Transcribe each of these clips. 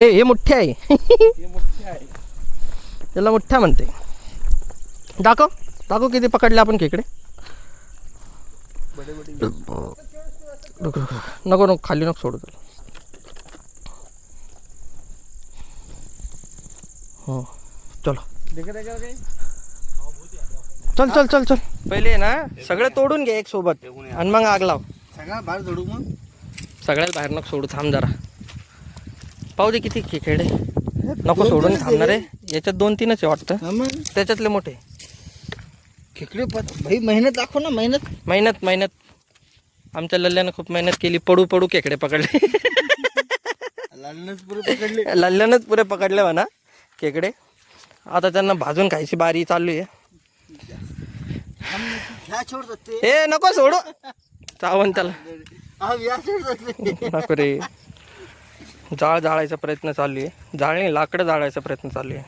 हे मोठे आहे. हे मोठे आहे. त्याला मोठ्या म्हणते. दाखव दाखव किती पकडले आपण खेकडे. बडे बडे. नको नको खाली नको सोडू त्याला. हो चलो चल चल चल चल. पहिले ना सगळं तोडून घे एक सोबत आणि मग आग लाव. सगळा बाहेर जोडू मग. सगळ्यात बाहेर नको सोडू. थांब जरा पाहू दे किती खेकडे. नको सोडून थांबणार आहे. याच्यात 2-3च आहे वाटतं. त्याच्यातले मोठे खेकडे भाई मेहनत दाखव ना. मेहनत आमच्या लल्ल्यानं खूप मेहनत केली. पडू पडू खेकडे पकडले. लल्ल्यानंच पुरे पकडले म्हणा खेकडे. आता त्यांना भाजून खायची बारी चालू आहे. हे नको सोडू चावण त्याला. नको रे. जाळ जाळायचा प्रयत्न चालू आहे. जाळणी लाकडं जाळायचा प्रयत्न चालू आहे.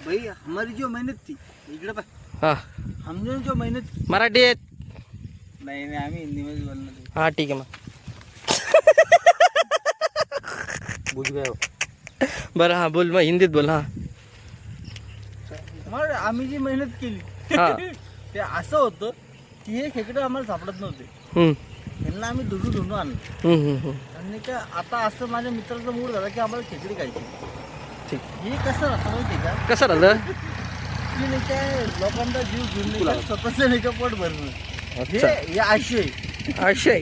भाई हमारी जो मेहनत थी इकडे बघ. हा हमने जो मेहनत. मराठी आहेत. नाही आम्ही हिंदी मध्ये बोलणार. हा ठीक आहे मग. बुझ गए. बरं हा बोल मग हिंदीत बोल. हा मग आम्ही जी मेहनत केली हा. ते असं होतं की हे खेकडे आम्हाला सापडत नव्हते. यांना आम्ही धुंडून आणलं. आणि का आता असं माझ्या मित्राचा मूड झाला की आम्हाला खेकडी खायची. ठीक. हे कसं राहतं माहिती का. कसं राहिलं. की नाही काय लोकांचा जीव घेऊन नाही का स्वतःचं नाही का पोट भरणं. अच्छा. हे आशय आयशा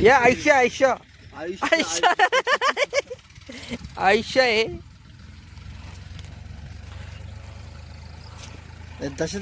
या आयशा आयशा आयुष्य आयशा आहे. तसे